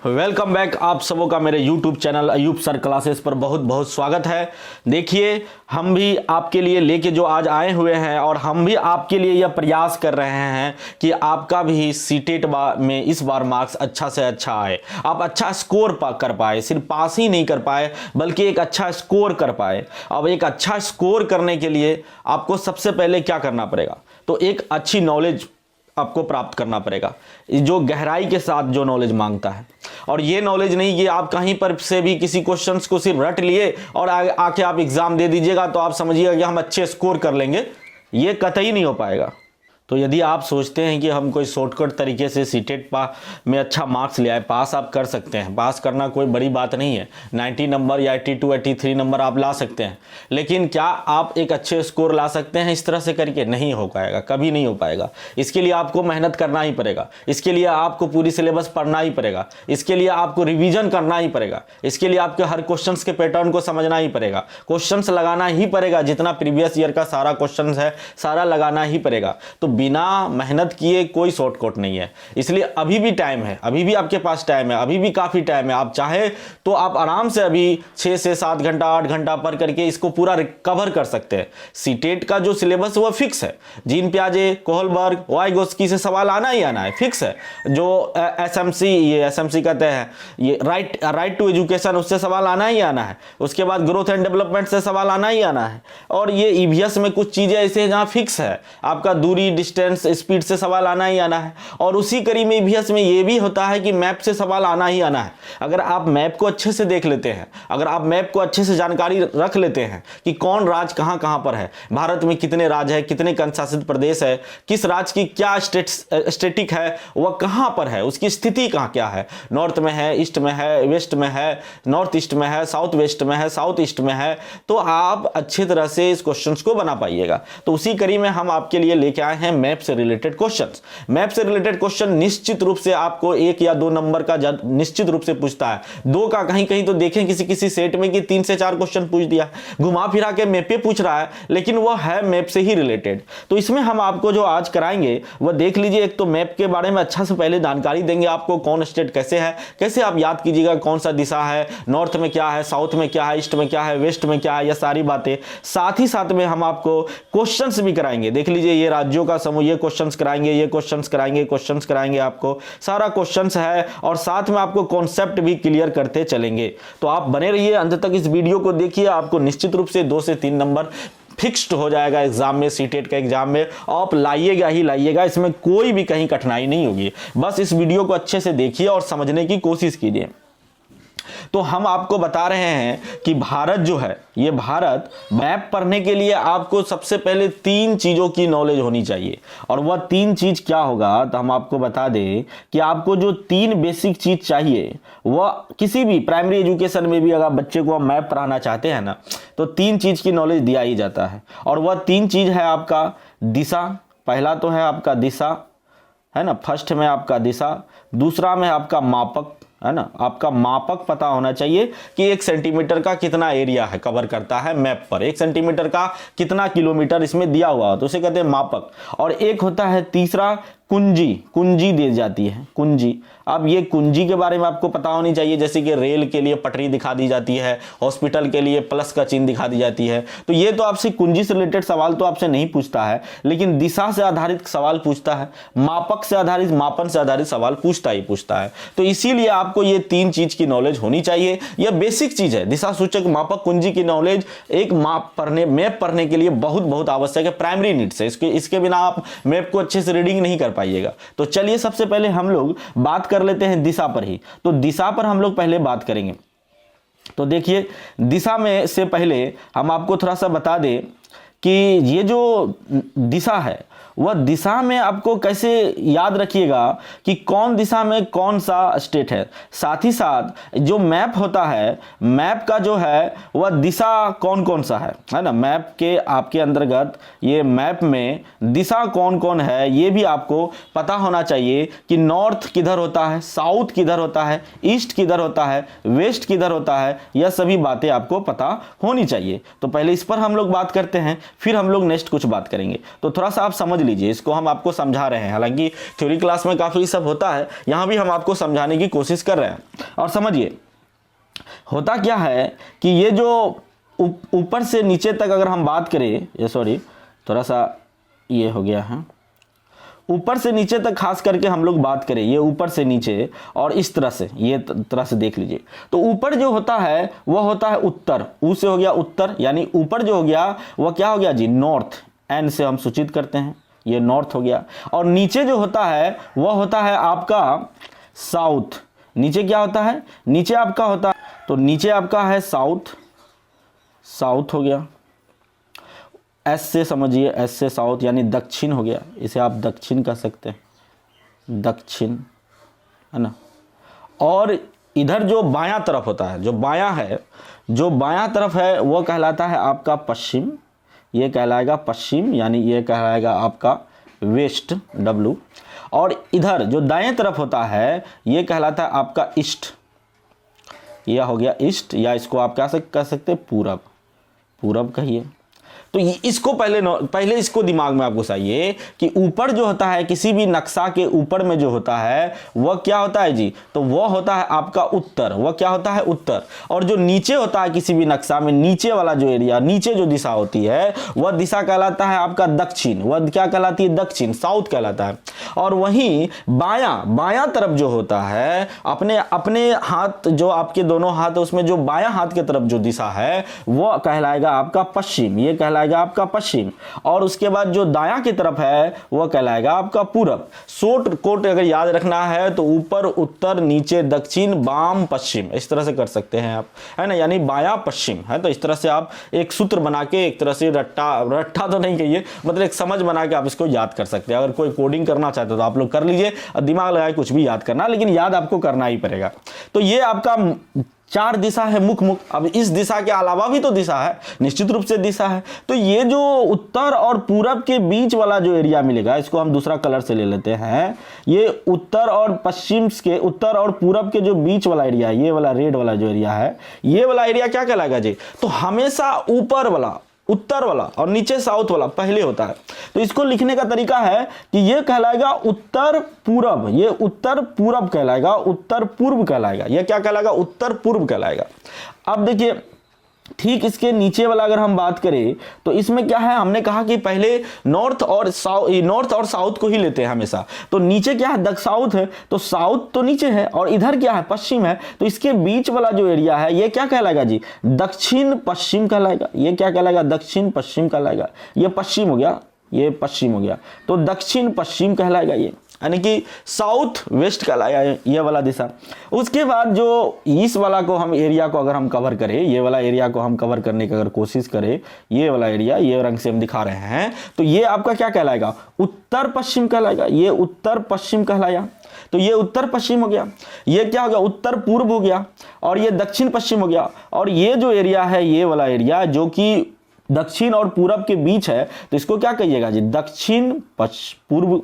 Welcome back. आप सबों का मेरे YouTube channel Ayub sir classes पर बहुत बहुत स्वागत है। देखिए, हम भी आपके लिए लेके जो आज आए हुए हैं और हम भी आपके लिए यह प्रयास कर रहे हैं कि आपका भी सीटेट में इस बार मार्क्स अच्छा से अच्छा आए, आप अच्छा स्कोर कर पाए, सिर्फ पास ही नहीं कर पाए बल्कि एक अच्छा स्कोर कर पाए। अब एक अच्छा स्कोर करने के लिए आपको सबसे पहले क्या करना पड़ेगा, तो एक अच्छी नॉलेज आपको प्राप्त करना पड़ेगा, जो गहराई के साथ जो नॉलेज मांगता है। और ये नॉलेज नहीं कि आप कहीं पर से भी किसी क्वेश्चंस को सिर्फ रट लिए और आके आप एग्जाम दे दीजिएगा तो आप समझिएगा कि हम अच्छे स्कोर कर लेंगे, ये कतई नहीं हो पाएगा। तो यदि आप सोचते हैं कि हम कोई शॉर्टकट तरीके से सीटेट में अच्छा मार्क्स ले आए, पास आप कर सकते हैं, पास करना कोई बड़ी बात नहीं है, 90 नंबर या 82 83 नंबर आप ला सकते हैं, लेकिन क्या आप एक अच्छे स्कोर ला सकते हैं इस तरह से करके? नहीं हो पाएगा, कभी नहीं हो पाएगा। इसके लिए आपको मेहनत करना ही पड़ेगा, इसके लिए आपको पूरी सिलेबस पढ़ना ही पड़ेगा, इसके लिए आपको रिविजन करना ही पड़ेगा, इसके लिए आपके हर क्वेश्चन के पैटर्न को समझना ही पड़ेगा, क्वेश्चन लगाना ही पड़ेगा, जितना प्रीवियस ईयर का सारा क्वेश्चन है सारा लगाना ही पड़ेगा। तो बिना मेहनत किए कोई शॉर्टकट नहीं है। इसलिए अभी भी टाइम है, अभी भी आपके पास टाइम है, अभी भी काफ़ी टाइम है। आप चाहे तो आप आराम से अभी 6 से 7 घंटा 8 घंटा पढ़ करके इसको पूरा रिकवर कर सकते हैं। सीटेट का जो सिलेबस वो फिक्स है, जीन पियाजे, कोहलबर्ग, वाइगोस्की से सवाल आना ही आना है, फिक्स है। जो एसएमसी कहते हैं ये राइट टू एजुकेशन, उससे सवाल आना ही आना है। उसके बाद ग्रोथ एंड डेवलपमेंट से सवाल आना ही आना है। और ये ईवीएस में कुछ चीज़ें ऐसे जहाँ फिक्स है, आपका दूरी, डिस्टेंस, स्पीड से सवाल आना ही आना है। और उसी कड़ी में ईवीएस में ये भी होता है कि मैप से सवाल आना ही आना है। अगर आप मैप को अच्छे से देख लेते हैं, अगर आप मैप को अच्छे से जानकारी रख लेते हैं कि कौन राज्य कहाँ कहाँ पर है, भारत में कितने राज्य है, कितने केंद्रशासित प्रदेश है, किस राज्य की क्या स्टेटिक है, वह कहाँ पर है, उसकी स्थिति कहाँ क्या है, नॉर्थ में है, ईस्ट में है, वेस्ट में है, नॉर्थ ईस्ट में है, साउथ वेस्ट में है, साउथ ईस्ट में है, तो आप अच्छी तरह से इस क्वेश्चन को बना पाइएगा। तो उसी कड़ी में हम आपके लिए लेके आए हैं मैप से रिलेटेड क्वेश्चंस। मैप से रिलेटेड क्वेश्चन निश्चित रूप से आपको 1 या 2 नंबर का निश्चित रूप से पूछता है, 2 का कहीं कहीं तो देखें किसी सेट में कि 3 से 4 क्वेश्चन पूछ दिया, घुमा फिरा के मैप पे पूछ रहा है, लेकिन वह है मैप से ही रिलेटेड। तो इसमें हम आपको जो आज कराएंगे वह देख लीजिए। एक तो मैप के बारे में अच्छा से पहले जानकारी देंगे आपको, कौन स्टेट कैसे है, कैसे आप याद कीजिएगा कौन सा दिशा है, नॉर्थ में क्या है, साउथ में क्या है, ईस्ट में क्या है, वेस्ट में क्या है, यह सारी बातें। साथ ही साथ में हम आपको क्वेश्चंस भी कराएंगे। देख लीजिए, ये राज्यों का समूह, ये क्वेश्चंस कराएंगे, ये क्वेश्चंस कराएंगे, क्वेश्चंस कराएंगे, आपको सारा क्वेश्चंस है और साथ में आपको कॉन्सेप्ट भी क्लियर करते चलेंगे। तो आप बने रहिए, अंत तक इस वीडियो को देखिए, आपको निश्चित रूप से 2 से 3 नंबर फिक्स्ड हो जाएगा एग्जाम में, सीटेट का एग्जाम में। आप लाइएगा ही लाइएगा, इसमें कोई भी कहीं कठिनाई नहीं होगी। बस इस वीडियो को अच्छे से देखिए और समझने की कोशिश कीजिए। तो हम आपको बता रहे हैं कि भारत जो है, ये भारत मैप पढ़ने के लिए आपको सबसे पहले 3 चीज़ों की नॉलेज होनी चाहिए। और वह 3 चीज़ क्या होगा, तो हम आपको बता दें कि आपको जो 3 बेसिक चीज़ चाहिए, वह किसी भी प्राइमरी एजुकेशन में भी अगर बच्चे को हम मैप पढ़ाना चाहते हैं ना, तो 3 चीज़ की नॉलेज दिया ही जाता है। और वह 3 चीज़ है आपका दिशा, पहला तो है आपका दिशा, है ना, फर्स्ट में आपका दिशा, दूसरा में आपका मापक, है ना, आपका मापक पता होना चाहिए कि 1 सेंटीमीटर का कितना एरिया है कवर करता है मैप पर, 1 सेंटीमीटर का कितना किलोमीटर इसमें दिया हुआ हो, तो उसे कहते हैं मापक। और एक होता है तीसरा कुंजी, कुंजी दी जाती है, कुंजी। अब ये कुंजी के बारे में आपको पता होनी चाहिए, जैसे कि रेल के लिए पटरी दिखा दी जाती है, हॉस्पिटल के लिए प्लस का चिन्ह दिखा दी जाती है। तो ये तो आपसे कुंजी से रिलेटेड सवाल तो आपसे नहीं पूछता है, लेकिन दिशा से आधारित सवाल पूछता है, मापक से आधारित, मापन से आधारित सवाल पूछता ही पूछता है। तो इसीलिए आपको ये 3 चीज की नॉलेज होनी चाहिए। यह बेसिक चीज है, दिशा सूचक, मापक, कुंजी की नॉलेज एक मैप पढ़ने के लिए बहुत बहुत आवश्यक है, प्राइमरी नीड्स है। इसके बिना आप मैप को अच्छे से रीडिंग नहीं कर पाइएगा। तो चलिए सबसे पहले हम लोग बात कर लेते हैं दिशा पर ही। तो दिशा पर हम लोग पहले बात करेंगे। तो देखिए, दिशा में से पहले हम आपको थोड़ा सा बता दें कि ये जो दिशा है, वह दिशा में आपको कैसे याद रखिएगा कि कौन दिशा में कौन सा स्टेट है। साथ ही साथ जो मैप होता है, मैप का जो है वह दिशा कौन कौन सा है ना, मैप के आपके अंतर्गत ये मैप में दिशा कौन कौन है, ये भी आपको पता होना चाहिए कि नॉर्थ किधर होता है, साउथ किधर होता है, ईस्ट किधर होता है, वेस्ट किधर होता है, यह सभी बातें आपको पता होनी चाहिए। तो पहले इस पर हम लोग बात करते हैं, फिर हम लोग नेक्स्ट कुछ बात करेंगे। तो थोड़ा सा आप समझ लीजिए, इसको हम आपको समझा रहे हैं। हालांकि थ्योरी क्लास में काफ़ी सब होता है, यहाँ भी हम आपको समझाने की कोशिश कर रहे हैं। और समझिए होता क्या है कि ये जो ऊपर से नीचे तक अगर हम बात करें, ये सॉरी थोड़ा सा ये हो गया है, ऊपर से नीचे तक खास करके हम लोग बात करें, ये ऊपर से नीचे और इस तरह से, ये तरह से देख लीजिए। तो ऊपर जो होता है वह होता है उत्तर, ऊ से हो गया उत्तर, यानी ऊपर जो हो गया वह क्या हो गया जी, नॉर्थ, एन से हम सूचित करते हैं, ये नॉर्थ हो गया। और नीचे जो होता है वह होता है आपका साउथ। नीचे क्या होता है, नीचे आपका होता है, तो नीचे आपका है साउथ, साउथ हो गया। एस से समझिए, एस से साउथ यानी दक्षिण हो गया, इसे आप दक्षिण कह सकते हैं, दक्षिण है ना। और इधर जो बायां तरफ होता है, जो बायां है, जो बायां तरफ है वो कहलाता है आपका पश्चिम, ये कहलाएगा पश्चिम, यानी ये कहलाएगा आपका वेस्ट, डब्लू। और इधर जो दाएं तरफ होता है ये कहलाता है आपका ईस्ट, यह हो गया ईस्ट, या इसको आप क्या कह सकते हैं पूरब, पूरब कहिए। तो इसको पहले इसको दिमाग में आपको चाहिए कि ऊपर जो होता है किसी भी नक्शा के ऊपर में जो होता है वह क्या होता है जी, तो वह होता है आपका उत्तर, वह क्या होता है उत्तर। और जो नीचे होता है किसी भी नक्शा में, नीचे वाला जो एरिया, नीचे जो दिशा होती है वह दिशा कहलाता है आपका दक्षिण, वह क्या कहलाती है, दक्षिण, साउथ कहलाता है। और वहीं बायां तरफ जो होता है, अपने अपने हाथ, जो आपके दोनों हाथ है उसमें जो बायां हाथ की तरफ जो दिशा है वह कहलाएगा आपका पश्चिम, ये कहलाएगा आपका पश्चिम। और उसके बाद जो दायां की तरफ है वह कहलाएगा आपका पूरब। शॉर्ट कोट अगर याद रखना है तो ऊपर उत्तर, नीचे दक्षिण, बाम पश्चिम, इस तरह से कर सकते हैं आप, है ना, यानी बायां पश्चिम है। तो इस तरह से आप एक सूत्र बना के, एक तरह से रट्टा तो नहीं कहिए, मतलब एक समझ बना के आप इसको याद कर सकते हैं। अगर कोई कोडिंग करना चाहते हो तो आप लोग कर लीजिए, और दिमाग लगाए कुछ भी याद करना, लेकिन याद आपको करना ही पड़ेगा। तो ये आपका 4 दिशा है मुख। अब इस दिशा के अलावा भी तो दिशा है, निश्चित रूप से दिशा है। तो ये जो उत्तर और पूरब के बीच वाला जो एरिया मिलेगा, इसको हम दूसरा कलर से ले लेते हैं, ये उत्तर और पश्चिम के, उत्तर और पूरब के जो बीच वाला एरिया है, ये वाला रेड वाला जो एरिया है, ये वाला एरिया क्या कहलाएगा जी, तो हमेशा ऊपर वाला, उत्तर वाला और नीचे साउथ वाला पहले होता है। तो इसको लिखने का तरीका है कि ये कहलाएगा उत्तर पूरब, ये उत्तर पूरब कहलाएगा, उत्तर पूर्व कहलाएगा, ये क्या कहलाएगा, उत्तर पूर्व कहलाएगा। अब देखिए ठीक इसके नीचे वाला अगर हम बात करें तो इसमें क्या है, हमने कहा कि पहले नॉर्थ और साउथ को ही लेते हैं हमेशा। तो नीचे क्या है, साउथ है, तो साउथ तो नीचे है, और इधर क्या है, पश्चिम है। तो इसके बीच वाला जो एरिया है ये क्या कहलाएगा जी, दक्षिण पश्चिम कहलाएगा। ये क्या कहलाएगा, दक्षिण पश्चिम कहलाएगा। ये पश्चिम हो गया, ये पश्चिम हो गया, तो दक्षिण पश्चिम कहलाएगा ये, यानी कि साउथ वेस्ट कहलाएगा ये वाला दिशा। उसके बाद जो इस वाला को हम एरिया को अगर हम कवर करें, ये वाला एरिया को हम कवर करने की अगर कोशिश करें, ये वाला एरिया, ये रंग से हम दिखा रहे हैं, तो ये आपका क्या कहलाएगा, उत्तर पश्चिम कहलाएगा। ये उत्तर पश्चिम कहलाया, तो ये उत्तर पश्चिम हो गया। ये क्या हो गया, उत्तर पूर्व हो गया, और ये दक्षिण पश्चिम हो गया। और ये जो एरिया है, ये वाला एरिया जो कि दक्षिण और पूरब के बीच है, तो इसको क्या कहिएगा जी, दक्षिण पूर्व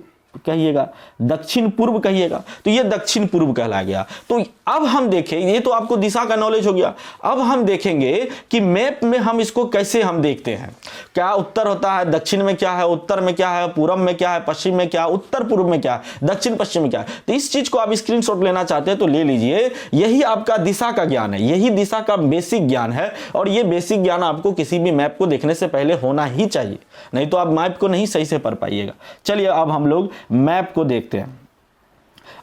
कहिएगा, दक्षिण पूर्व कहिएगा। तो ये दक्षिण पूर्व कहला गया। तो अब हम देखें, ये तो आपको दिशा का नॉलेज हो गया। अब हम देखेंगे कि मैप में हम इसको कैसे हम देखते हैं, क्या उत्तर होता है, दक्षिण में क्या है, उत्तर में क्या है, पूरब में क्या है, पश्चिम में क्या है, उत्तर पूर्व में क्या है, दक्षिण पश्चिम में क्या है। तो इस चीज को आप स्क्रीनशॉट लेना चाहते हैं तो ले लीजिए। यही आपका दिशा का ज्ञान है, यही दिशा का बेसिक ज्ञान है, और ये बेसिक ज्ञान आपको किसी भी मैप को देखने से पहले होना ही चाहिए, नहीं तो आप मैप को नहीं सही से पढ़ पाइएगा। चलिए अब हम लोग मैप को देखते हैं।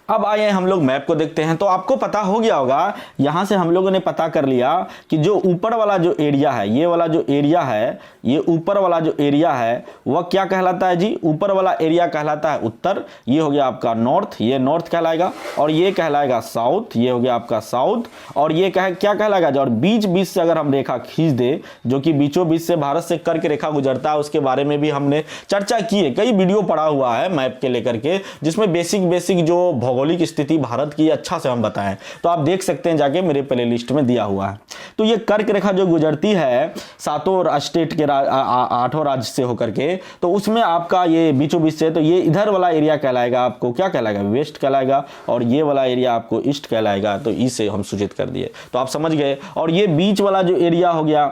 अब आइए हम लोग मैप को देखते हैं। तो आपको पता हो गया होगा, यहां से हम लोगों ने पता कर लिया कि जो ऊपर वाला जो एरिया है, ये वाला जो एरिया है, ये ऊपर वाला जो एरिया है वह क्या कहलाता है जी, ऊपर वाला एरिया कहलाता है उत्तर। ये हो गया आपका नॉर्थ, ये नॉर्थ कहलाएगा, और ये कहलाएगा साउथ, ये हो गया आपका साउथ। और ये क्या कहलाएगा, और बीच बीच से अगर हम रेखा खींच दे, जो कि बीचों बीच से भारत से कर्क रेखा गुजरता है, उसके बारे में भी हमने चर्चा की है, कई वीडियो पड़ा हुआ है मैप के लेकर के, जिसमें बेसिक जो भौगोलिक स्थिति भारत की अच्छा से हम बताएं, तो आप देख सकते हैं जाके, मेरे प्लेलिस्ट में दिया हुआ है। तो ये कर्क रेखा जो गुजरती है 7 स्टेट के 8 राज्य से होकर के, तो उसमें आपका ये बीचों बीच से, तो ये इधर वाला एरिया कहलाएगा, आपको क्या कहलाएगा, वेस्ट कहलाएगा, और ये वाला एरिया आपको ईस्ट कहलाएगा। तो इसे हम सूचित कर दिए, तो आप समझ गए। और ये बीच वाला जो एरिया हो गया,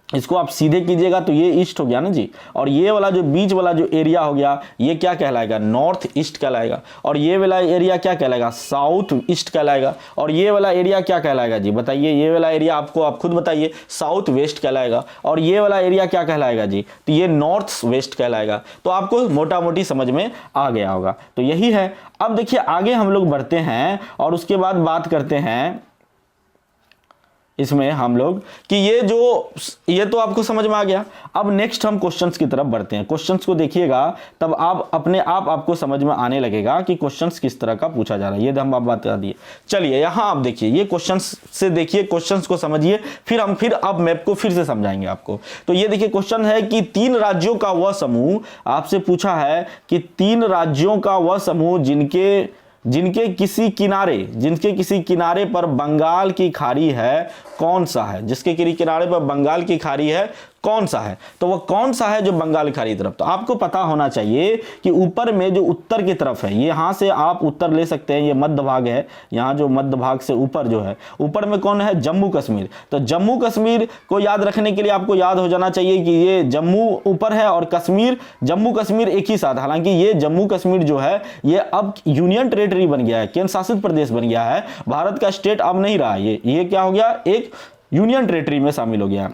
इसको आप सीधे कीजिएगा तो ये ईस्ट हो गया ना जी, और ये वाला जो बीच वाला जो एरिया हो गया ये क्या कहलाएगा, नॉर्थ ईस्ट कहलाएगा, और ये वाला एरिया क्या कहलाएगा, साउथ ईस्ट कहलाएगा, और ये वाला एरिया क्या कहलाएगा जी, बताइए, ये वाला एरिया आपको आप खुद बताइए, साउथ वेस्ट कहलाएगा, और ये वाला एरिया क्या कहलाएगा जी, तो ये नॉर्थ वेस्ट कहलाएगा। तो आपको मोटा मोटी समझ में आ गया होगा। तो यही है। अब देखिए आगे हम लोग बढ़ते हैं और उसके बाद बात करते हैं इसमें हम लोग कि ये तो आपको समझ में आ गया। अब नेक्स्ट हम क्वेश्चंस की तरफ बढ़ते हैं। क्वेश्चंस को देखिएगा तब आप अपने आप आपको समझ में आने लगेगा कि क्वेश्चंस किस तरह का पूछा जा रहा है। ये हम आप बात कर दिए। चलिए यहां आप देखिए, ये क्वेश्चंस से देखिए, क्वेश्चंस को समझिए, फिर अब मैप को फिर से समझाएंगे आपको। तो ये देखिए क्वेश्चन है कि 3 राज्यों का वह समूह, आपसे पूछा है कि 3 राज्यों का वह समूह जिनके किसी किनारे पर बंगाल की खाड़ी है, कौन सा है? जिसके किनारे पर बंगाल की खाड़ी है कौन सा है? तो वह कौन सा है जो बंगाल की खाड़ी की तरफ? तो आपको पता होना चाहिए कि ऊपर में जो उत्तर की तरफ है, यहां से आप उत्तर ले सकते हैं, ये मध्य भाग है, यहां जो मध्य भाग से ऊपर जो है, ऊपर में कौन है? जम्मू कश्मीर। तो जम्मू कश्मीर को याद रखने के लिए आपको याद हो जाना चाहिए कि ये जम्मू ऊपर है और कश्मीर, जम्मू कश्मीर एक ही साथ। हालांकि ये जम्मू कश्मीर जो है ये अब यूनियन टेरिटरी बन गया है, केंद्र शासित प्रदेश बन गया है, भारत का स्टेट अब नहीं रहा। ये क्या हो गया? एक यूनियन टेरिटरी में शामिल हो गया।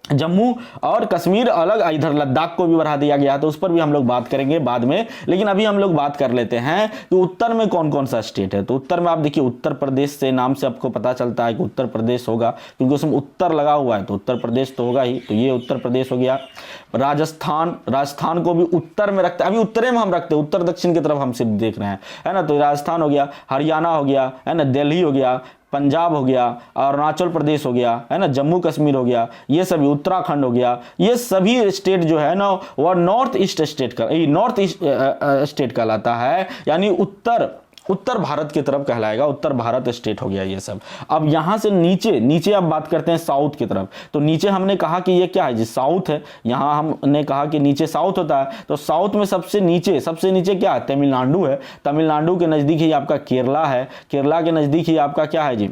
जम्मू और कश्मीर अलग, इधर लद्दाख को भी बढ़ा दिया गया, तो उस पर भी हम लोग बात करेंगे बाद में। लेकिन अभी हम लोग बात कर लेते हैं कि उत्तर में कौन कौन सा स्टेट है। तो उत्तर में आप देखिए, उत्तर प्रदेश से नाम से आपको पता चलता है कि उत्तर प्रदेश होगा, क्योंकि उसमें उत्तर लगा हुआ है, तो उत्तर प्रदेश तो होगा ही। तो ये उत्तर प्रदेश हो गया। राजस्थान को भी उत्तर में रखते हैं, अभी उत्तरे में हम रखते हैं, उत्तर दक्षिण की तरफ हम सिर्फ देख रहे हैं, है ना। तो राजस्थान हो गया, हरियाणा हो गया, है ना, दिल्ली हो गया, पंजाब हो गया, अरुणाचल प्रदेश हो गया, है ना, जम्मू कश्मीर हो गया, ये सभी, उत्तराखंड हो गया, ये सभी स्टेट जो है ना वह नॉर्थ ईस्ट स्टेट कहलाता है, यानी उत्तर भारत की तरफ कहलाएगा, उत्तर भारत स्टेट हो गया ये सब। अब यहां से नीचे अब बात करते हैं साउथ की तरफ। तो नीचे हमने कहा कि ये क्या है जी, साउथ है। यहां हमने कहा कि नीचे साउथ होता है, तो साउथ में सबसे नीचे क्या है? तमिलनाडु है। तमिलनाडु के नजदीक ही आपका केरला है, केरला के नजदीक ही आपका क्या है जी,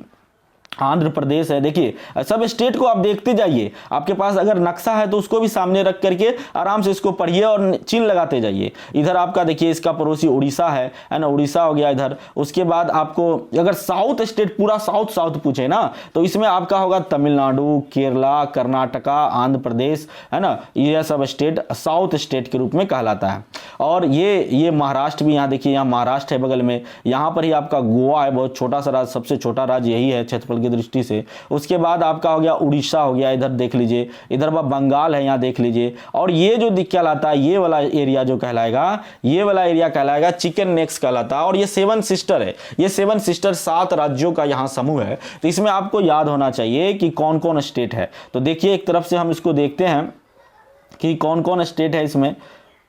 आंध्र प्रदेश है। देखिए सब स्टेट को आप देखते जाइए, आपके पास अगर नक्शा है तो उसको भी सामने रख करके आराम से इसको पढ़िए और चिन्ह लगाते जाइए। इधर आपका देखिए इसका पड़ोसी उड़ीसा है ना, उड़ीसा हो गया इधर। उसके बाद आपको अगर साउथ स्टेट पूरा साउथ पूछे ना, तो इसमें आपका होगा तमिलनाडु, केरला, कर्नाटका, आंध्र प्रदेश, है ना, यह सब स्टेट साउथ स्टेट के रूप में कहलाता है। और ये महाराष्ट्र भी, यहाँ देखिए, यहाँ महाराष्ट्र है बगल में, यहाँ पर ही आपका गोवा है, बहुत छोटा सा राज्य, सबसे छोटा राज्य यही है क्षेत्रफल की दृष्टि से। उसके बाद आपका हो गया उड़ीसा हो गया, इधर देख लीजिए, इधर बंगाल है, यहाँ देख लीजिए। और ये जो कहलाता है, ये वाला एरिया जो कहलाएगा, ये वाला एरिया कहलाएगा चिकन नेक्स कहलाता है। और ये 7 सिस्टर है, ये 7 सिस्टर 7 राज्यों का यहाँ समूह है। तो इसमें आपको याद होना चाहिए कि कौन कौन स्टेट है। तो देखिए एक तरफ से हम इसको देखते हैं कि कौन कौन स्टेट है इसमें।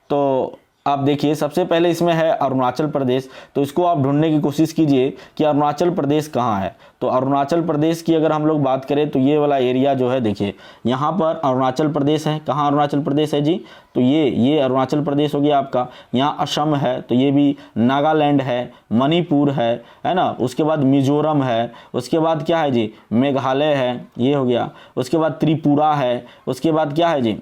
तो आप देखिए सबसे पहले इसमें है अरुणाचल प्रदेश। तो इसको आप ढूंढने की कोशिश कीजिए कि अरुणाचल प्रदेश कहाँ है। तो अरुणाचल प्रदेश की अगर हम लोग बात करें तो ये वाला एरिया जो है, देखिए यहाँ पर अरुणाचल प्रदेश है। कहाँ अरुणाचल प्रदेश है जी? तो ये अरुणाचल प्रदेश हो गया आपका। यहाँ असम है, तो ये भी नागालैंड है, मणिपुर है ना। उसके बाद मिजोरम है, उसके बाद क्या है जी, मेघालय है, ये हो गया। उसके बाद त्रिपुरा है, उसके बाद क्या है जी,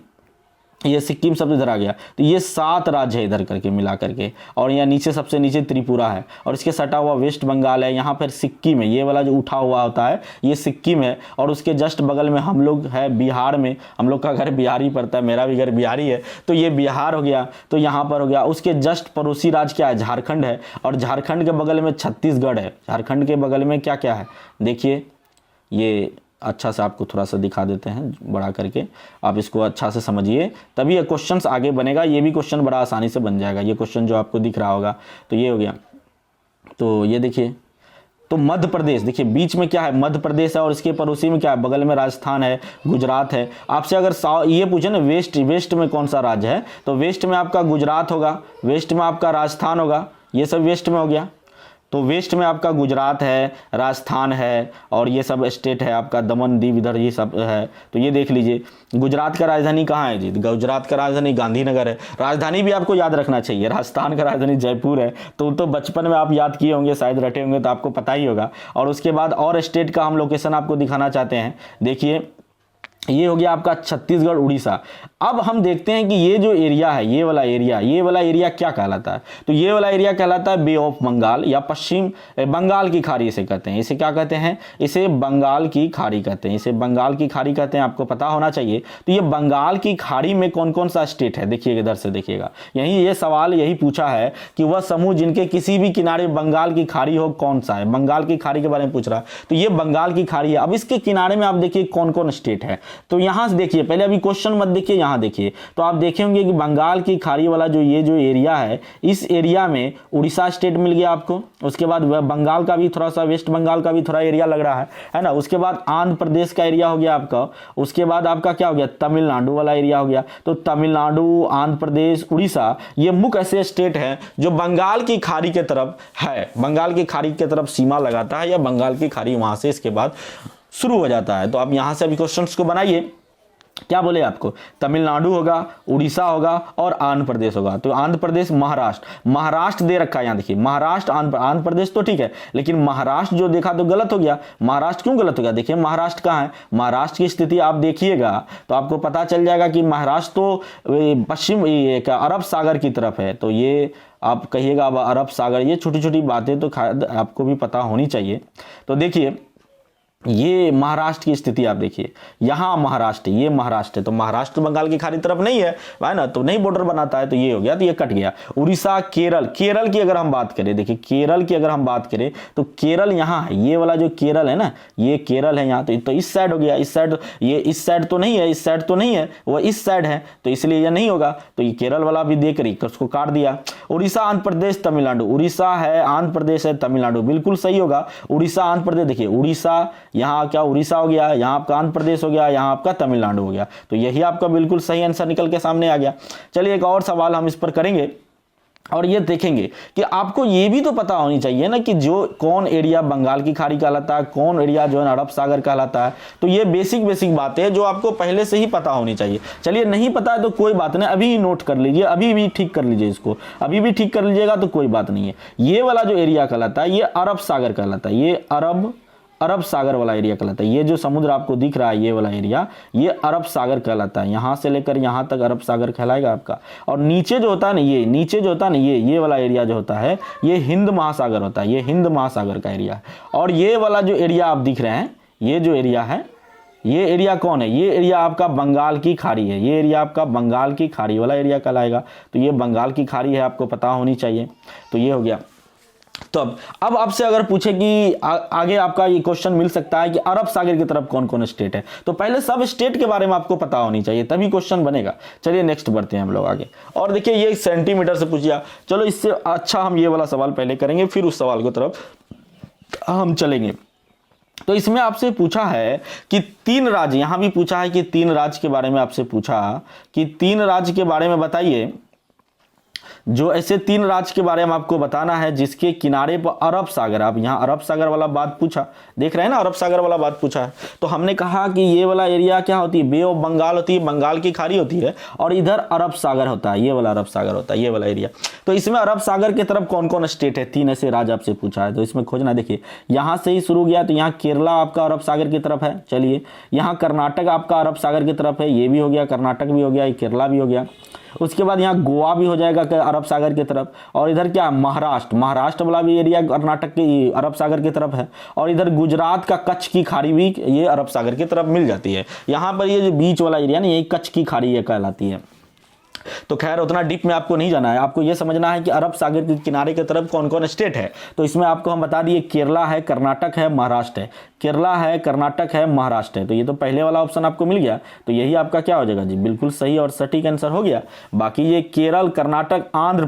ये सिक्किम सब इधर आ गया। तो ये 7 राज्य है इधर करके मिला करके। और यहाँ नीचे सबसे नीचे त्रिपुरा है, और इसके सटा हुआ वेस्ट बंगाल है। यहाँ पर सिक्किम है, ये वाला जो उठा हुआ होता है ये सिक्किम है। और उसके जस्ट बगल में हम लोग है बिहार में, हम लोग का घर बिहार ही पड़ता है, मेरा भी घर बिहार ही है, तो ये बिहार हो गया। तो यहाँ पर हो गया। उसके जस्ट पड़ोसी राज्य क्या है? झारखंड है। और झारखंड के बगल में छत्तीसगढ़ है। झारखंड के बगल में क्या क्या है देखिए, ये अच्छा से आपको थोड़ा सा दिखा देते हैं बड़ा करके, आप इसको अच्छा से समझिए, तभी ये क्वेश्चन आगे बनेगा। ये भी क्वेश्चन बड़ा आसानी से बन जाएगा, ये क्वेश्चन जो आपको दिख रहा होगा। तो ये हो गया। तो ये देखिए, तो मध्य प्रदेश देखिए बीच में क्या है, मध्य प्रदेश है। और इसके पड़ोसी में क्या है, बगल में राजस्थान है, गुजरात है। आपसे अगर ये पूछे ना वेस्ट में कौन सा राज्य है, तो वेस्ट में आपका गुजरात होगा, वेस्ट में आपका राजस्थान होगा, ये सब वेस्ट में हो गया। तो वेस्ट में आपका गुजरात है, राजस्थान है, और ये सब स्टेट है आपका, दमन दीव इधर ये सब है। तो ये देख लीजिए, गुजरात का राजधानी कहाँ है जी? गुजरात का राजधानी गांधीनगर है। राजधानी भी आपको याद रखना चाहिए, राजस्थान का राजधानी जयपुर है। तो बचपन में आप याद किए होंगे, शायद रटे होंगे, तो आपको पता ही होगा। और उसके बाद और स्टेट का हम लोकेशन आपको दिखाना चाहते हैं। देखिए ये हो गया आपका छत्तीसगढ़ उड़ीसा। अब हम देखते हैं कि ये जो एरिया है, ये वाला एरिया क्या कहलाता है। तो ये वाला एरिया कहलाता है बे ऑफ बंगाल या पश्चिम बंगाल की खाड़ी इसे कहते हैं। इसे क्या कहते हैं? इसे बंगाल की खाड़ी कहते हैं। इसे बंगाल की खाड़ी कहते हैं, आपको पता होना चाहिए। तो ये बंगाल की खाड़ी में कौन कौन सा स्टेट है, देखिएगा इधर से देखिएगा, यही ये सवाल यही पूछा है कि वह समूह जिनके किसी भी किनारे बंगाल की खाड़ी हो कौन सा है। बंगाल की खाड़ी के बारे में पूछ रहा है, तो ये बंगाल की खाड़ी है। अब इसके किनारे में आप देखिए कौन कौन स्टेट है। तो यहां से देखिए, पहले अभी क्वेश्चन मत देखिए, यहां देखिए तो आप देखेंगे कि बंगाल की खाड़ी वाला जो ये जो एरिया है, इस एरिया में उड़ीसा स्टेट मिल गया आपको। उसके बाद बंगाल का भी थोड़ा सा, वेस्ट बंगाल का भी थोड़ा एरिया लग रहा है ना। उसके बाद आंध्र प्रदेश का एरिया हो गया आपका। उसके बाद आपका क्या हो गया, तमिलनाडु वाला एरिया हो गया। तो तमिलनाडु, आंध्र प्रदेश, उड़ीसा, ये मुख्य ऐसे स्टेट हैं जो बंगाल की खाड़ी के तरफ है, बंगाल की खाड़ी के तरफ सीमा लगाता है, या बंगाल की खाड़ी वहां से इसके बाद शुरू हो जाता है। तो आप यहां से अभी क्वेश्चंस को बनाइए। क्या बोले आपको, तमिलनाडु होगा, उड़ीसा होगा और आंध्र प्रदेश होगा। तो आंध्र प्रदेश, महाराष्ट्र दे रखा है यहाँ देखिए, महाराष्ट्र, आंध्र प्रदेश तो ठीक है, लेकिन महाराष्ट्र जो देखा तो गलत हो गया। महाराष्ट्र क्यों गलत हो गया, देखिए महाराष्ट्र कहाँ है, महाराष्ट्र की स्थिति आप देखिएगा तो आपको पता चल जाएगा कि महाराष्ट्र तो पश्चिम अरब सागर की तरफ है। तो ये आप कहिएगा अब अरब सागर, ये छोटी छोटी बातें तो आपको भी पता होनी चाहिए। तो देखिए ये महाराष्ट्र की स्थिति आप देखिए, यहाँ महाराष्ट्र, ये महाराष्ट्र है, तो महाराष्ट्र बंगाल की खाड़ी तरफ नहीं है ना, तो नहीं बॉर्डर बनाता है, तो ये हो गया, तो ये कट गया। उड़ीसा, केरल की अगर हम बात करें, देखिए केरल की अगर हम बात करें तो केरल यहाँ है, ये वाला जो केरल है ना, ये केरल है यहाँ। तो इस साइड हो गया, इस साइड, ये इस साइड तो नहीं है, इस साइड तो नहीं है, वो इस साइड है, तो इसलिए ये नहीं होगा। तो ये केरल वाला भी देख रही, उसको काट दिया। उड़ीसा, आंध्र प्रदेश, तमिलनाडु, उड़ीसा है, आंध्र प्रदेश है, तमिलनाडु, बिल्कुल सही होगा। उड़ीसा, आंध्र प्रदेश, देखिए उड़ीसा, यहाँ क्या उड़ीसा हो गया, यहाँ आपका आंध्र प्रदेश हो गया, यहाँ आपका तमिलनाडु हो गया। तो यही आपका बिल्कुल सही आंसर निकल के सामने आ गया। चलिए एक और सवाल हम इस पर करेंगे और ये देखेंगे कि आपको ये भी तो पता होनी चाहिए ना कि जो कौन एरिया बंगाल की खाड़ी कहलाता है, कौन एरिया जो है अरब सागर कहलाता है। तो ये बेसिक बातें हैं जो आपको पहले से ही पता होनी चाहिए। चलिए नहीं पता है तो कोई बात नहीं, अभी नोट कर लीजिए, अभी भी ठीक कर लीजिए, इसको अभी भी ठीक कर लीजिएगा तो कोई बात नहीं है। ये वाला जो एरिया कहलाता है ये अरब सागर कहलाता है, ये अरब सागर वाला एरिया कहलाता है। ये जो समुद्र आपको दिख रहा है ये वाला एरिया, ये अरब सागर कहलाता है। यहां से लेकर यहां तक अरब सागर कहलाएगा आपका। और नीचे जो होता है ना, ये नीचे जो होता है ना, ये वाला एरिया जो होता है ये हिंद महासागर होता है, ये हिंद महासागर का एरिया है। और ये वाला जो एरिया आप दिख रहे हैं, ये जो एरिया है, ये एरिया कौन है, ये एरिया आपका बंगाल की खाड़ी है, ये एरिया आपका बंगाल की खाड़ी वाला एरिया कहलाएगा। तो ये बंगाल की खाड़ी है, आपको पता होनी चाहिए। तो ये हो गया। तो अब आपसे अगर पूछे कि आगे आपका ये क्वेश्चन मिल सकता है कि अरब सागर की तरफ कौन कौन स्टेट है, तो पहले सब स्टेट के बारे में आपको पता होनी चाहिए, तभी क्वेश्चन बनेगा। चलिए नेक्स्ट बढ़ते हैं हम लोग आगे। और देखिए ये सेंटीमीटर से पूछिए, चलो इससे अच्छा हम ये वाला सवाल पहले करेंगे, फिर उस सवाल की तरफ हम चलेंगे। तो इसमें आपसे पूछा है कि 3 राज्य, यहां भी पूछा है कि 3 राज्य के बारे में आपसे पूछा कि 3 राज्य के बारे में बताइए, जो ऐसे 3 राज्य के बारे में आपको बताना है जिसके किनारे पर अरब सागर, आप यहाँ अरब सागर वाला बात पूछा, देख रहे हैं ना, अरब सागर वाला बात पूछा है। तो हमने कहा कि ये वाला एरिया क्या होती है, बे ऑफ बंगाल होती है, बंगाल की खाड़ी होती है, और इधर अरब सागर होता है, ये वाला अरब सागर होता है, ये वाला एरिया। तो इसमें अरब सागर की तरफ कौन कौन स्टेट है, 3 ऐसे राज्य आपसे पूछा है। तो इसमें खोजना, देखिए यहाँ से ही शुरू गया, तो यहाँ केरला आपका अरब सागर की तरफ है। चलिए यहाँ कर्नाटक आपका अरब सागर की तरफ है, ये भी हो गया, कर्नाटक भी हो गया, केरला भी हो गया। उसके बाद यहाँ गोवा भी हो जाएगा अरब सागर की तरफ। और इधर क्या, महाराष्ट्र वाला भी एरिया कर्नाटक के अरब सागर की तरफ है। और इधर गुजरात का कच्छ की खाड़ी भी ये अरब सागर की तरफ मिल जाती है। यहाँ पर ये जो बीच वाला एरिया ना, ये कच्छ की खाड़ी कहलाती है। तो खैर उतना डीप में आपको नहीं जाना है, आपको यह समझना है कि अरब सागर के किनारे की तरफ कौन कौन स्टेट है। तो इसमें आपको हम बता दिए, केरला है, कर्नाटक है, महाराष्ट्र है। केरला है, कर्नाटक है, महाराष्ट्र है। तो ये तो पहले वाला ऑप्शन आपको मिल गया, तो यही आपका क्या हो जाएगा जी, बिल्कुल सही और सटीक आंसर हो गया। बाकी ये केरल, कर्नाटक, आंध्र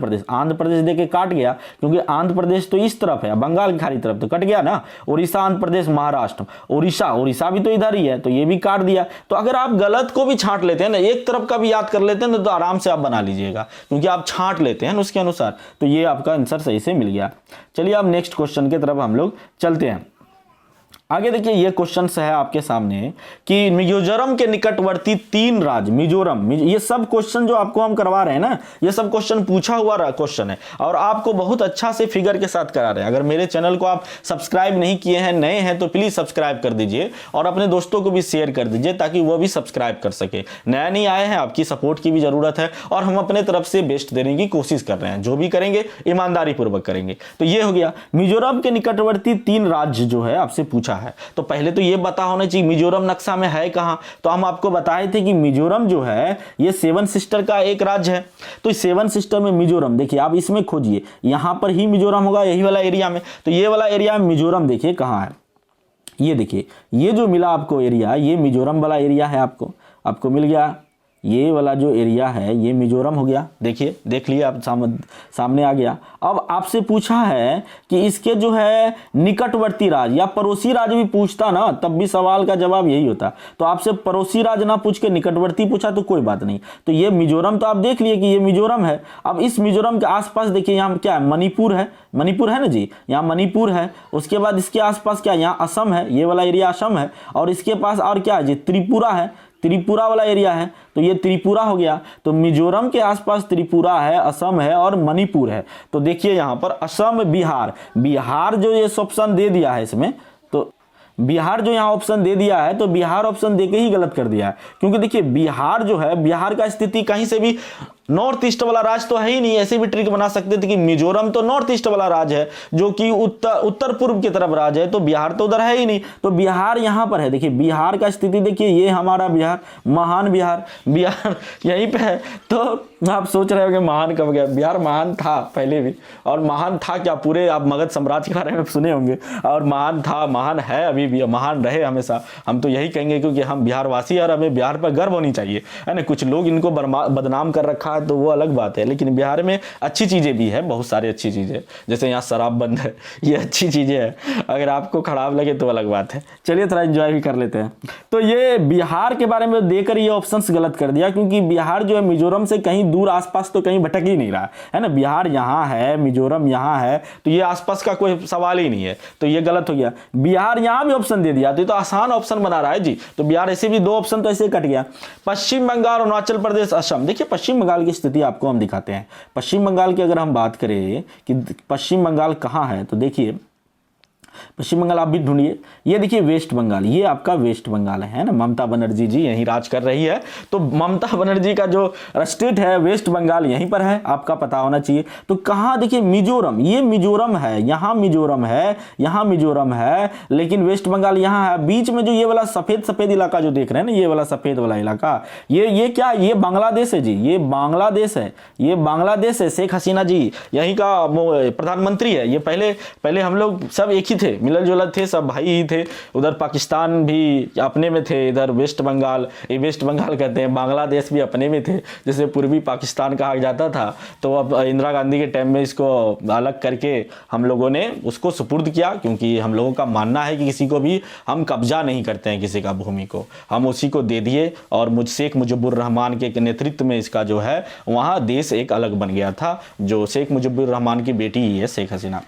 प्रदेश देके काट गया, क्योंकि आंध्र प्रदेश तो इस तरफ है, बंगाल की खाड़ी तरफ, तो कट गया ना। उड़ीसा, आंध्र प्रदेश, महाराष्ट्र, उड़ीसा भी तो इधर ही है, तो ये भी काट दिया। तो अगर आप गलत को भी छांट लेते हैं ना, एक तरफ का भी याद कर लेते हैं तो आराम से आप बना लीजिएगा, क्योंकि आप छांट लेते हैं ना उसके अनुसार। तो ये आपका आंसर सही से मिल गया। चलिए अब नेक्स्ट क्वेश्चन की तरफ हम लोग चलते हैं। आगे देखिए ये क्वेश्चन है आपके सामने कि मिजोरम के निकटवर्ती 3 राज्य, मिजोरम, ये सब क्वेश्चन जो आपको हम करवा रहे हैं ना, ये सब क्वेश्चन पूछा हुआ क्वेश्चन है और आपको बहुत अच्छा से फिगर के साथ करा रहे हैं। अगर मेरे चैनल को आप सब्सक्राइब नहीं किए हैं, नए हैं, तो प्लीज सब्सक्राइब कर दीजिए और अपने दोस्तों को भी शेयर कर दीजिए ताकि वो भी सब्सक्राइब कर सके। नया नहीं आए हैं, आपकी सपोर्ट की भी जरूरत है और हम अपने तरफ से बेस्ट देने की कोशिश कर रहे हैं। जो भी करेंगे ईमानदारी पूर्वक करेंगे। तो ये हो गया मिजोरम के निकटवर्ती 3 राज्य जो है आपसे पूछा है। तो पहले तो ये पता होना चाहिए मिजोरम नक्शा में है कहां। तो हम आपको बताए थे कि मिजोरम जो है ये 7 सिस्टर का एक राज्य है। तो 7 सिस्टर में मिजोरम, देखिए आप इसमें खोजिए, यहां पर ही मिजोरम होगा, यही वाला एरिया में। तो ये वाला एरिया में मिजोरम देखिए कहां है। ये देखिए ये जो मिला आपको एरिया, ये मिजोरम वाला एरिया है। आपको मिल गया ये वाला जो एरिया है, ये मिजोरम हो गया। देखिए, देख लिए आप, सामने आ गया। अब आपसे पूछा है कि इसके जो है निकटवर्ती राज्य या पड़ोसी राज्य भी पूछता ना, तब भी सवाल का जवाब यही होता। तो आपसे पड़ोसी राज्य ना पूछ के निकटवर्ती पूछा तो कोई बात नहीं। तो ये मिजोरम तो आप देख लिए कि ये मिजोरम है। अब इस मिजोरम के आसपास देखिए यहाँ क्या है, मणिपुर है, मणिपुर है ना जी, यहाँ मणिपुर है। उसके बाद इसके आसपास क्या, यहाँ असम है, ये वाला एरिया असम है। और इसके पास और क्या है जी, त्रिपुरा है, त्रिपुरा वाला एरिया है। तो ये त्रिपुरा हो गया। तो मिजोरम के आसपास त्रिपुरा है, असम है और मणिपुर है। तो देखिए यहां पर असम, बिहार जो ये ऑप्शन दे दिया है इसमें, तो बिहार जो यहाँ ऑप्शन दे दिया है, तो बिहार ऑप्शन देके ही गलत कर दिया है। क्योंकि देखिए बिहार जो है, बिहार का स्थिति कहीं से भी नॉर्थ ईस्ट वाला राज्य तो है ही नहीं। ऐसे भी ट्रिक बना सकते थे कि मिजोरम तो नॉर्थ ईस्ट वाला राज्य है जो कि उत्तर पूर्व की तरफ राज्य है, तो बिहार तो उधर है ही नहीं। तो बिहार यहां पर है। देखिए बिहार का स्थिति देखिए, ये हमारा बिहार, महान बिहार यहीं पे है। तो आप सोच रहे हो कि महान कब गया, बिहार महान था पहले भी। और महान था क्या, पूरे आप मगध साम्राज्य के बारे में सुने होंगे। और महान था, महान है, अभी भी महान रहे हमेशा। हम तो यही कहेंगे क्योंकि हम बिहार वासी और हमें बिहार पर गर्व होनी चाहिए, है ना। कुछ लोग इनको बदनाम कर रखा तो वो अलग बात है, लेकिन बिहार में अच्छी चीजें भी है, बहुत सारी अच्छी चीजें, जैसे यहाँ शराब बंद है, ये अच्छी चीजें हैं। अगर आपको खराब लगे तो अलग बात है। चलिए थोड़ा एंजॉय भी कर लेते हैं। तो ये बिहार के बारे में देकर ये ऑप्शंस गलत कर दिया, क्योंकि बिहार जो है मिजोरम से कहीं दूर आसपास तो कहीं भटक ही नहीं रहा है ना। बिहार यहाँ है, मिजोरम यहाँ है, तो ये आसपास का कोई सवाल ही नहीं है। तो ये गलत हो गया। बिहार यहाँ भी ऑप्शन दे दिया, तो आसान ऑप्शन बना रहा है जी। तो बिहार ऐसे भी 2 ऑप्शन तो ऐसे कट गया। पश्चिम बंगाल, अरुणाचल प्रदेश, असम। देखिए पश्चिम बंगाल की स्थिति आपको हम दिखाते हैं। पश्चिम बंगाल की अगर हम बात करें कि पश्चिम बंगाल कहां है, तो देखिए पश्चिम बंगाल आप भी ढूंढिए। ये देखिए वेस्ट बंगाल, ये आपका वेस्ट बंगाल है ना। ममता बनर्जी जी यहीं राज कर रही है। तो ममता बनर्जी का जो स्टेट है वेस्ट बंगाल यहीं पर है, आपका पता होना चाहिए। तो कहां, देखिए मिजोरम, ये मिजोरम है, यहां मिजोरम है, यहां मिजोरम है, लेकिन वेस्ट बंगाल यहां है। बीच में जो ये वाला सफेद इलाका जो देख रहे हैं ना, ये वाला सफेद वाला इलाका, ये क्या, ये बांग्लादेश है जी, ये बांग्लादेश है, ये बांग्लादेश है। शेख हसीना जी यहीं का प्रधानमंत्री है। ये पहले हम लोग सब एक ही थे, मिलल जुलल थे, सब भाई ही थे। उधर पाकिस्तान भी अपने में थे, इधर वेस्ट बंगाल कहते हैं, बांग्लादेश भी अपने में थे, जैसे पूर्वी पाकिस्तान कहा जाता था। तो अब इंदिरा गांधी के टाइम में इसको अलग करके हम लोगों ने उसको सुपुर्द किया, क्योंकि हम लोगों का मानना है कि किसी को भी हम कब्जा नहीं करते हैं, किसी का भूमि को हम उसी को दे दिए। और शेख मुजीबुर रहमान के नेतृत्व में इसका जो है वहाँ देश एक अलग बन गया था, जो शेख मुजीबुर रहमान की बेटी ही है शेख हसीना।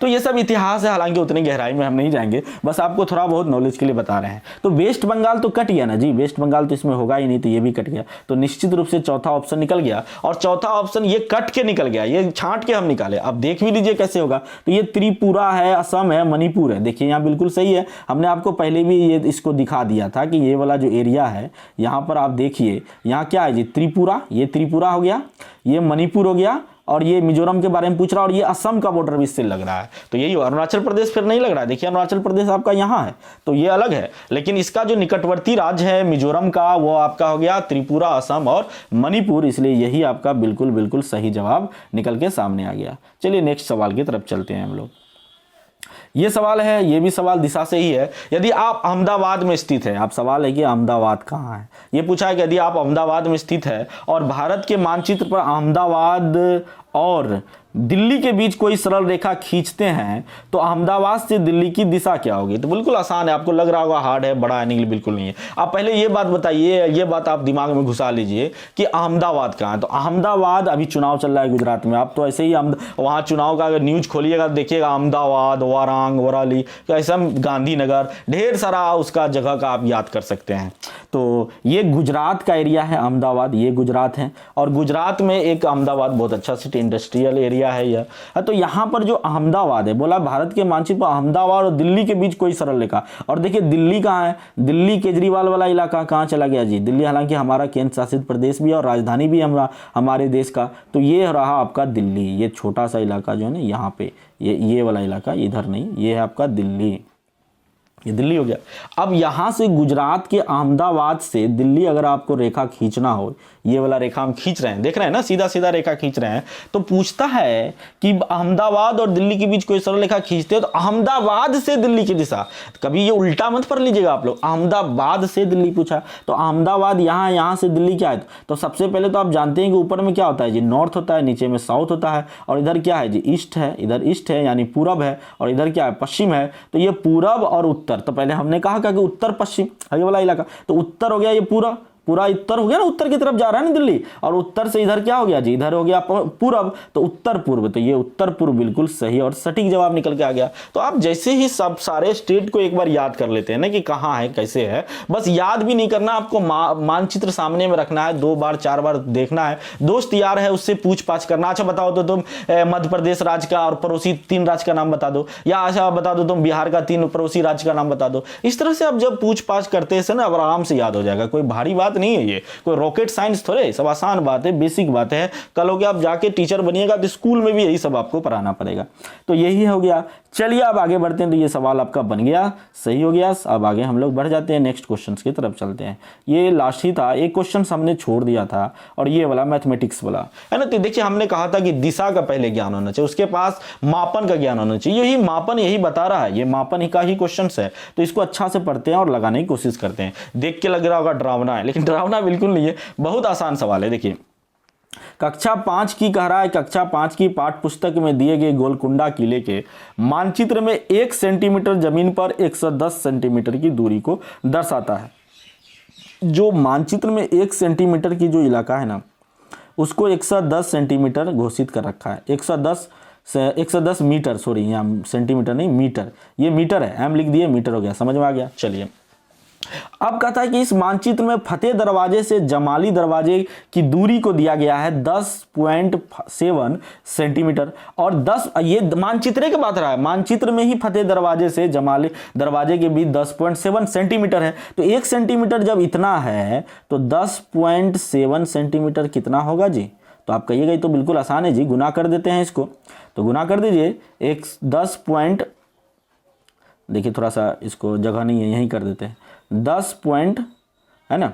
तो ये सब इतिहास है, हालांकि उतनी गहराई में हम नहीं जाएंगे, बस आपको थोड़ा बहुत नॉलेज के लिए बता रहे हैं। तो वेस्ट बंगाल तो कट गया ना जी, वेस्ट बंगाल तो इसमें होगा ही नहीं, तो ये भी कट गया। तो निश्चित रूप से चौथा ऑप्शन निकल गया। और चौथा ऑप्शन ये कट के निकल गया, ये छांट के हम निकाले। अब देख भी लीजिए कैसे होगा। तो ये त्रिपुरा है, असम है, मणिपुर है। देखिए यहाँ बिल्कुल सही है, हमने आपको पहले भी ये इसको दिखा दिया था कि ये वाला जो एरिया है, यहाँ पर आप देखिए यहाँ क्या है जी, त्रिपुरा, ये त्रिपुरा हो गया, ये मणिपुर हो गया, और ये मिजोरम के बारे में पूछ रहा है। और ये असम का बॉर्डर भी इससे लग रहा है। तो यही अरुणाचल प्रदेश फिर नहीं लग रहा है। देखिए अरुणाचल प्रदेश आपका यहाँ है, तो ये अलग है। लेकिन इसका जो निकटवर्ती राज्य है मिजोरम का, वो आपका हो गया त्रिपुरा, असम और मणिपुर। इसलिए यही आपका बिल्कुल सही जवाब निकल के सामने आ गया। चलिए नेक्स्ट सवाल की तरफ चलते हैं हम लोग। ये सवाल है, ये भी सवाल दिशा से ही है। यदि आप अहमदाबाद में स्थित है, आप सवाल है कि अहमदाबाद कहाँ है, ये पूछा है कि यदि आप अहमदाबाद में स्थित है और भारत के मानचित्र पर अहमदाबाद और दिल्ली के बीच कोई सरल रेखा खींचते हैं तो अहमदाबाद से दिल्ली की दिशा क्या होगी? तो बिल्कुल आसान है, आपको लग रहा होगा हार्ड है, बड़ा है, नहीं, बिल्कुल नहीं है। आप पहले ये बात बताइए, ये बात आप दिमाग में घुसा लीजिए कि अहमदाबाद कहाँ है। तो अहमदाबाद, अभी चुनाव चल रहा है गुजरात में, आप तो ऐसे ही वहाँ चुनाव का अगर न्यूज खोलिएगा देखिएगा अहमदाबाद, वारांग, वराली, ऐसा गांधीनगर, ढेर सारा उसका जगह का आप याद कर सकते हैं। तो ये गुजरात का एरिया है अहमदाबाद, ये गुजरात है। और गुजरात में एक अहमदाबाद बहुत अच्छा सिटी, इंडस्ट्रियल एरिया है यह। तो यहाँ पर जो अहमदाबाद है, बोला भारत के मानचित्र पर अहमदाबाद और दिल्ली के बीच कोई सरल रेखा। और देखिए दिल्ली कहाँ है, दिल्ली केजरीवाल वाला इलाका कहाँ चला गया जी? दिल्ली हालांकि हमारा केंद्र शासित प्रदेश भी है और राजधानी भी है हमारे देश का। तो ये रहा आपका दिल्ली, ये छोटा सा इलाका जो है ना यहाँ पे, ये वाला इलाका, इधर नहीं, ये है आपका दिल्ली, ये दिल्ली हो गया। अब यहाँ से गुजरात के अहमदाबाद से दिल्ली अगर आपको रेखा खींचना हो, ये वाला रेखा हम खींच रहे हैं, देख रहे हैं ना, सीधा सीधा रेखा खींच रहे हैं। तो पूछता है कि अहमदाबाद और दिल्ली के बीच कोई सरल रेखा खींचते हो तो अहमदाबाद से दिल्ली की दिशा, कभी ये उल्टा मत पढ़ लीजिएगा आप लोग, अहमदाबाद से दिल्ली पूछा तो अहमदाबाद यहाँ से दिल्ली क्या है? तो सबसे पहले तो आप जानते हैं कि ऊपर में क्या होता है जी? नॉर्थ होता है, नीचे में साउथ होता है, और इधर क्या है जी? ईस्ट है, इधर ईस्ट है यानी पूरब है, और इधर क्या है? पश्चिम है। तो ये पूरब और उत्तर, तो पहले हमने कहा कि उत्तर पश्चिम आगे वाला इलाका, तो उत्तर हो गया, ये पूरा उत्तर हो गया ना, उत्तर की तरफ जा रहा है ना दिल्ली, और उत्तर से इधर क्या हो गया जी? इधर हो गया पूरब, तो उत्तर पूर्व, तो ये उत्तर पूर्व बिल्कुल सही और सटीक जवाब निकल के आ गया। तो आप जैसे ही सब सारे स्टेट को एक बार याद कर लेते हैं ना कि कहाँ है, कैसे है, बस याद भी नहीं करना, आपको मानचित्र सामने में रखना है, 2 बार 4 बार देखना है, दोस्त यार है उससे पूछ पाछ करना। अच्छा बताओ तो तुम मध्य प्रदेश राज्य का और पड़ोसी 3 राज्य का नाम बता दो, या अच्छा बता दो तुम बिहार का 3 पड़ोसी राज्य का नाम बता दो। इस तरह से आप जब पूछ पाछ करते हैं ना, अब आराम से याद हो जाएगा, कोई भारी बात नहीं है, ये कोई रॉकेट साइंस थोड़े, सब आसान बात है, बेसिक बात है। कल हो गया आप जाके टीचर बनिएगा तो स्कूल में भी यही सब आपको पढ़ाना पड़ेगा। तो यही हो गया। चलिए अब आगे बढ़ते हैं। तो ये सवाल आपका बन गया, सही हो गया। अब आगे हम लोग बढ़ जाते हैं, नेक्स्ट क्वेश्चन की तरफ चलते हैं। ये लास्ट ही था, एक क्वेश्चन हमने छोड़ दिया था, और ये वाला मैथमेटिक्स वाला है ना। तो देखिए हमने कहा था कि दिशा का पहले ज्ञान होना चाहिए, उसके पास मापन का ज्ञान होना चाहिए। यही मापन यही बता रहा है, ये मापन ही का ही क्वेश्चन है। तो इसको अच्छा से पढ़ते हैं और लगाने की कोशिश करते हैं। देख के लग रहा होगा डरावना है, लेकिन डरावना बिल्कुल नहीं है, बहुत आसान सवाल है। देखिए कक्षा 5 की कह रहा है, कक्षा 5 की पाठ्य पुस्तक में दिए गए गोलकुंडा किले के मानचित्र में 1 सेंटीमीटर जमीन पर 110 सेंटीमीटर की दूरी को दर्शाता है। जो मानचित्र में 1 सेंटीमीटर की जो इलाका है ना, उसको 110 सेंटीमीटर घोषित कर रखा है। 110 मीटर, सॉरी यहाँ सेंटीमीटर नहीं मीटर, ये मीटर है, एम लिख दिए, मीटर हो गया, समझ में आ गया। चलिए अब कहता है कि इस मानचित्र में फतेह दरवाजे से जमाली दरवाजे की दूरी को दिया गया है 10.7 सेंटीमीटर, और 10, ये मानचित्र की बात रहा है, मानचित्र में ही फतेह दरवाजे से जमाली दरवाजे के बीच 10.7 सेंटीमीटर है। तो 1 सेंटीमीटर जब इतना है तो 10.7 सेंटीमीटर कितना होगा जी? तो आप कहिएगा ये तो बिल्कुल आसान है जी, गुना कर देते हैं इसको। तो गुना कर दीजिए, एक 10 पॉइंट, देखिए थोड़ा सा इसको जगह नहीं है, यहीं कर देते हैं, 10 पॉइंट है ना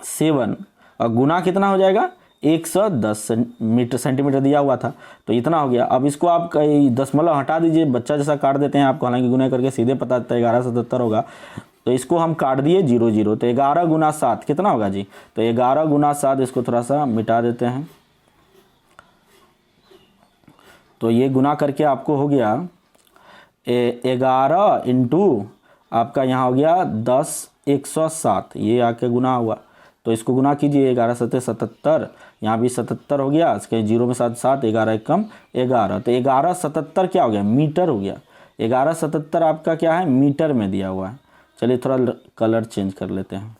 7, और गुना कितना हो जाएगा? 110 सेंटीमीटर दिया हुआ था, तो इतना हो गया। अब इसको आप दशमलव हटा दीजिए, बच्चा जैसा काट देते हैं आपको, हालांकि गुना करके सीधे पता चलता है 1177 होगा। तो इसको हम काट दिए 0 0, तो 11 गुना 7 कितना होगा जी? तो 11 गुना 7, इसको थोड़ा सा मिटा देते हैं, तो ये गुना करके आपको हो गया 11 इंटू आपका यहाँ हो गया 10 107, ये आके गुना हुआ। तो इसको गुना कीजिए, 11 7 77, यहाँ भी 77 हो गया, इसके 0 में 7 7, 11 1 कम 11, तो 1177 क्या हो गया? मीटर हो गया। 1177 आपका क्या है? मीटर में दिया हुआ है। चलिए थोड़ा कलर चेंज कर लेते हैं।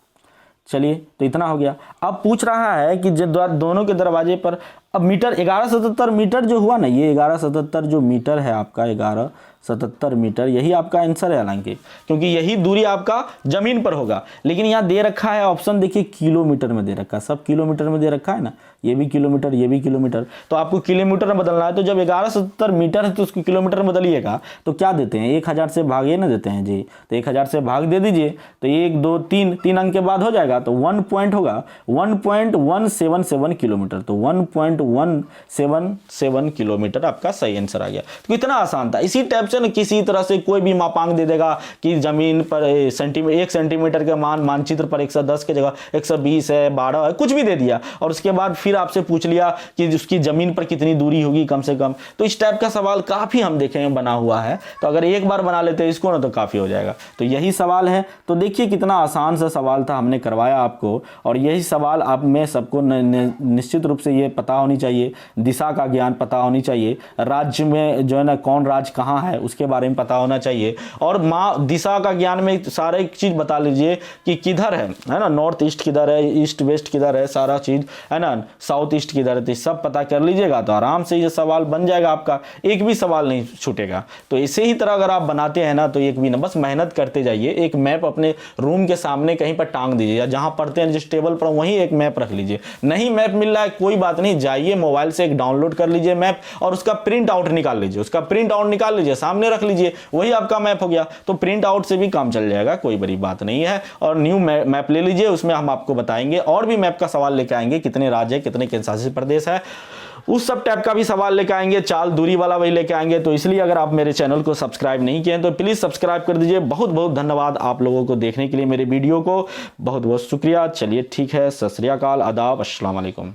चलिए तो इतना हो गया। अब पूछ रहा है कि दोनों के दरवाजे पर, अब मीटर 1177 मीटर जो हुआ ना, ये 1177 जो मीटर है आपका, 1177 मीटर, यही आपका आंसर है हालांकि, क्योंकि यही दूरी आपका जमीन पर होगा। लेकिन यहाँ दे रखा है ऑप्शन, देखिए किलोमीटर में दे रखा है, सब किलोमीटर में दे रखा है ना, ये भी किलोमीटर, ये भी किलोमीटर, तो आपको किलोमीटर में बदलना है। तो जब 1177 मीटर है तो उसको किलोमीटर में बदलिएगा तो क्या देते हैं? 1000 से भाग, ये ना देते हैं जी, तो 1000 से भाग दे दीजिए, तो 1 2 3 अंक के बाद हो जाएगा, तो 1 पॉइंट होगा 1.177 किलोमीटर, तो 1.1 0.177 किलोमीटर आपका सही आंसर आ गया। तो कितना आसान था। इसी टाइप से ना किसी तरह से कोई भी मापांक दे देगा कि जमीन पर 1 सेंटीमीटर के मान मानचित्र पर 110 की जगह 120 है, 12 है, कुछ भी दे दिया और उसके बाद फिर आपसे पूछ लिया कि उसकी जमीन पर कितनी दूरी होगी कम से कम। तो इस टाइप का सवाल काफी हम देखेंगे बना हुआ है, तो अगर एक बार बना लेते हैं इसको ना तो काफी हो जाएगा। तो यही सवाल है। तो देखिए कितना आसान सा सवाल था, हमने करवाया आपको। और यही सवाल आप में सबको निश्चित रूप से ये पता होनी चाहिए, दिशा का ज्ञान पता होनी चाहिए, राज्य में जो है ना कौन राज्य कहाँ है उसके बारे में पता होना चाहिए, और दिशा का ज्ञान में सारे चीज बता लीजिए कि किधर है ना, नॉर्थ ईस्ट किधर है, ईस्ट वेस्ट किधर है, सारा चीज है ना, साउथ ईस्ट किधर है, तो सब पता कर लीजिएगा तो आराम से ये सवाल बन जाएगा आपका, एक भी सवाल नहीं छूटेगा। तो इसे ही तरह अगर आप बनाते हैं ना तो एक भी ना, बस मेहनत करते जाइए। एक मैप अपने रूम के सामने कहीं पर टांग दीजिए, या जहां पढ़ते हैं जिस टेबल पर वहीं एक मैप रख लीजिए। नहीं मैप मिल रहा है कोई बात नहीं, जाइए मोबाइल से एक डाउनलोड कर लीजिए मैप और उसका प्रिंट आउट निकाल लीजिए, सामने रख लीजिए, वही आपका मैप हो गया। तो प्रिंट आउट से भी काम चल जाएगा, कोई बड़ी बात नहीं है। और न्यू मैप ले लीजिए, उसमें हम आपको बताएंगे और भी मैप का सवाल लेके आएंगे, कितने राज्य है, कितने केंद्रशासित प्रदेश है, उस सब टाइप का भी सवाल लेके आएंगे, चाल दूरी वाला वही लेके आएंगे। तो इसलिए अगर आप मेरे चैनल को सब्सक्राइब नहीं किए हैं तो प्लीज सब्सक्राइब कर दीजिए। बहुत बहुत धन्यवाद आप लोगों को देखने के लिए, मेरे वीडियो को बहुत बहुत शुक्रिया। चलिए ठीक है, सत श्री अकाल, आदाब, अस्सलाम वालेकुम।